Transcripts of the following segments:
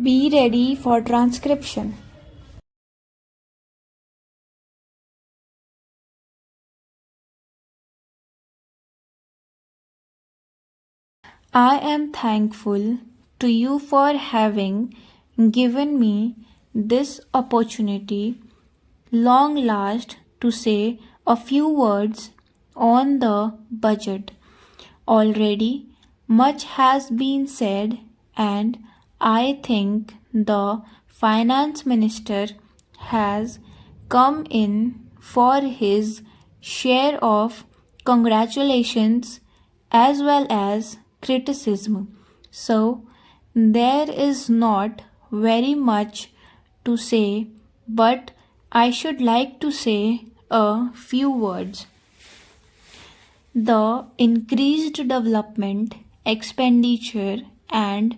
Be ready for transcription. I am thankful to you for having given me this opportunity, long last, to say a few words on the budget. Already much has been said, and I think the finance minister has come in for his share of congratulations as well as criticism. So there is not very much to say, but I should like to say a few words. The increased development expenditure and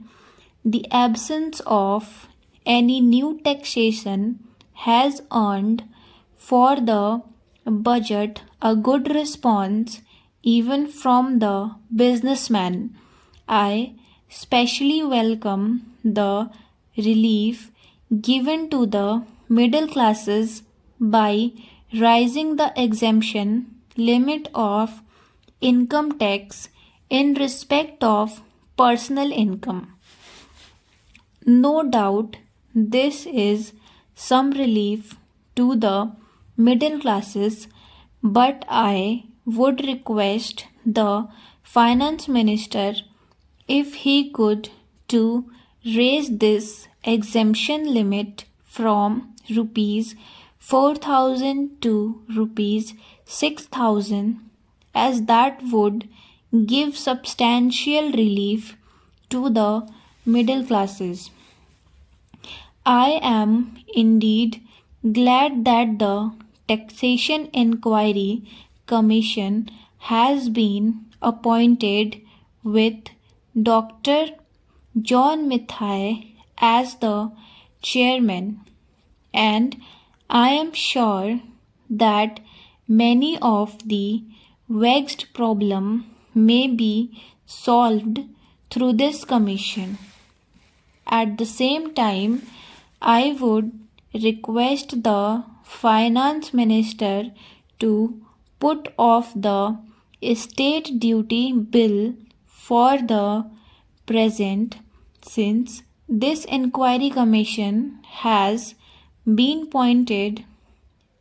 the absence of any new taxation has earned for the budget a good response even from the businessman. I specially welcome the relief given to the middle classes by raising the exemption limit of income tax in respect of personal income. No doubt this is some relief to the middle classes, but I would request the finance minister if he could to raise this exemption limit from rupees 4,000 to rupees 6,000, as that would give substantial relief to the middle classes. I am indeed glad that the Taxation Inquiry Commission has been appointed with Dr. John Mithai as the chairman, and I am sure that many of the vexed problem may be solved through this commission. At the same time, I would request the finance minister to put off the estate duty bill for the present, since this inquiry commission has been appointed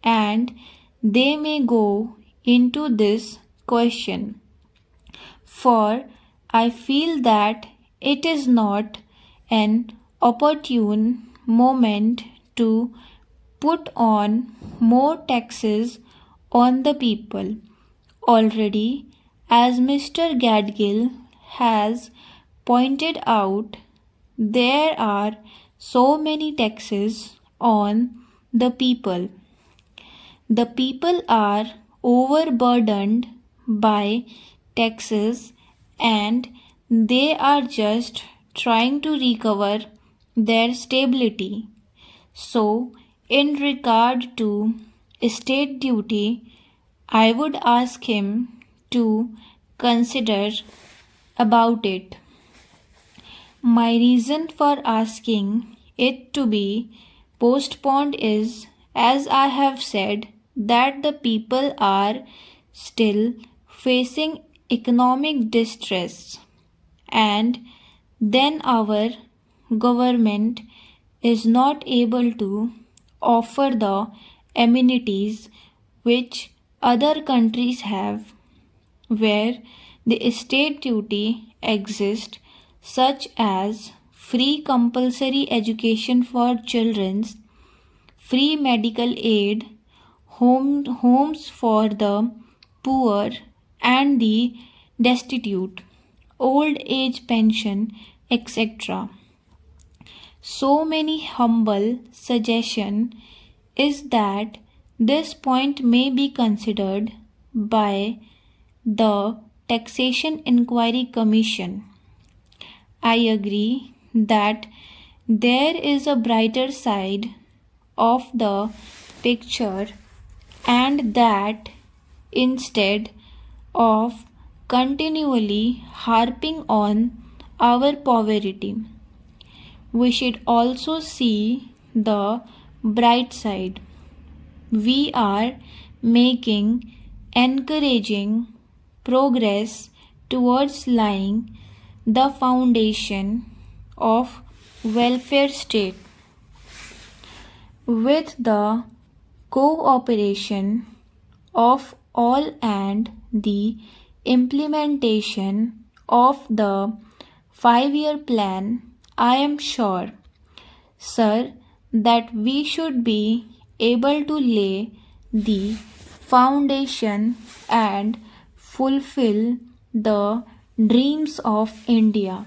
and they may go into this question. For I feel that it is not an opportune moment to put on more taxes on the people. Already, as Mr. Gadgil has pointed out, there are so many taxes on the people. The people are overburdened by taxes and they are just trying to recover their stability. So, in regard to estate duty, I would ask him to consider about it. My reason for asking it to be postponed is, as I have said, that the people are still facing economic distress, and then our government is not able to offer the amenities which other countries have, where the estate duty exists, such as free compulsory education for children, free medical aid, homes for the poor and the destitute, old age pension, etc. So many humble suggestion is that this point may be considered by the Taxation Inquiry Commission. I agree that there is a brighter side of the picture, and that instead of continually harping on our poverty, we should also see the bright side. We are making encouraging progress towards laying the foundation of welfare state. With the cooperation of all and the implementation of the 5-year plan, I am sure, sir, that we should be able to lay the foundation and fulfill the dreams of India.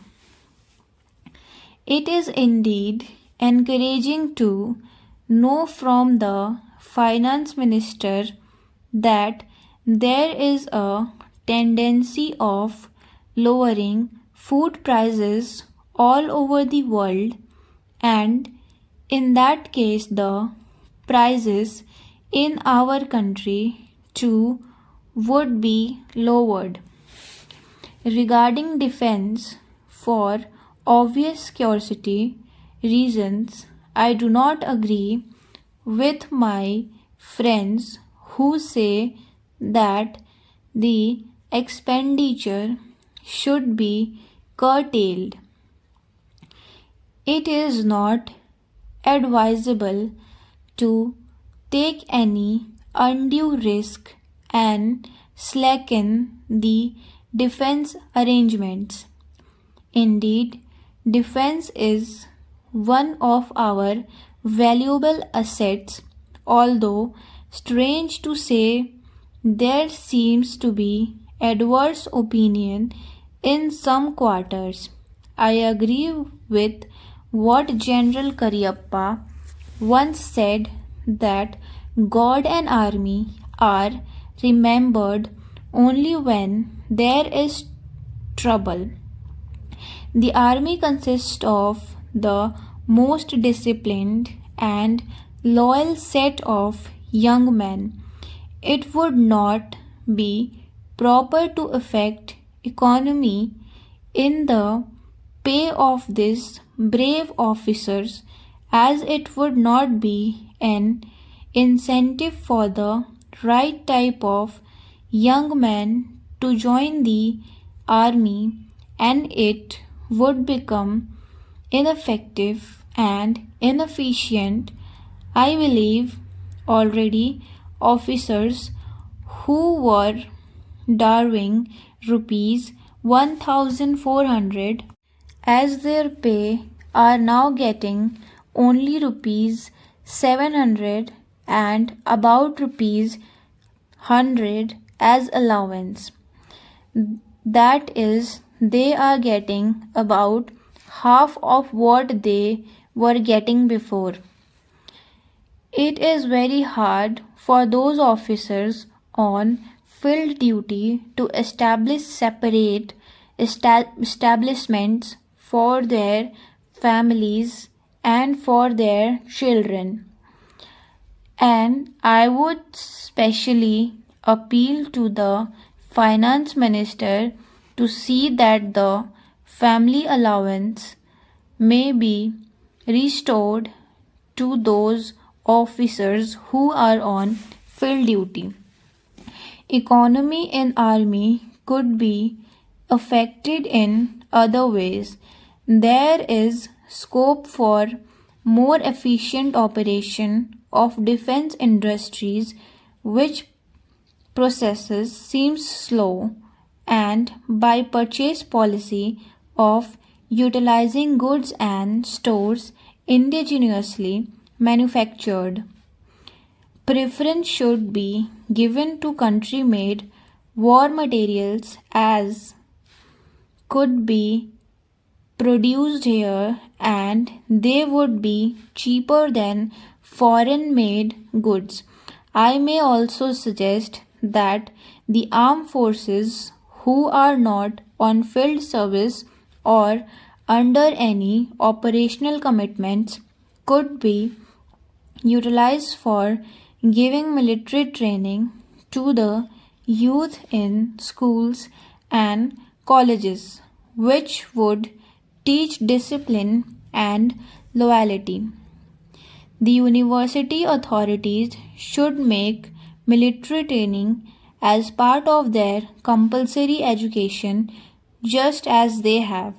It is indeed encouraging to know from the finance minister that there is a tendency of lowering food prices all over the world, and in that case the prices in our country too would be lowered. Regarding defense, for obvious scarcity reasons, I do not agree with my friends who say that the expenditure should be curtailed. It is not advisable to take any undue risk and slacken the defense arrangements. Indeed, defense is one of our valuable assets, although strange to say, there seems to be adverse opinion in some quarters. I agree with what General Cariappa once said, that God and army are remembered only when there is trouble. The army consists of the most disciplined and loyal set of young men. It would not be proper to affect economy in the pay of these brave officers, as it would not be an incentive for the right type of young men to join the army, and it would become ineffective and inefficient. I believe already officers who were drawing rupees 1,400 as their pay are now getting only rupees 700 and about rupees 100 as allowance. That is, they are getting about half of what they were getting before. It is very hard for those officers on field duty to establish separate establishments for their families and for their children. And I would specially appeal to the finance minister to see that the family allowance may be restored to those officers who are on field duty. Economy in army could be affected in other ways. There is scope for more efficient operation of defense industries, which processes seems slow, and by purchase policy of utilizing goods and stores indigenously manufactured. Preference should be given to country made war materials as could be produced here, and they would be cheaper than foreign made goods. I may also suggest that the armed forces who are not on field service or under any operational commitments could be utilized for giving military training to the youth in schools and colleges, which would teach discipline and loyalty. The university authorities should make military training as part of their compulsory education, just as they have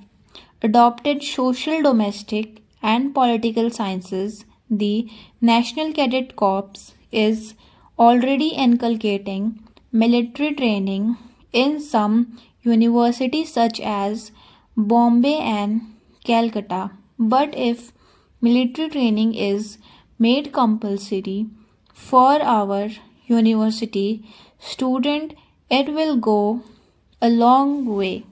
adopted social, domestic, and political sciences. The National Cadet Corps is already inculcating military training in some universities such as Bombay and Calcutta. But if military training is made compulsory for our university student, it will go a long way.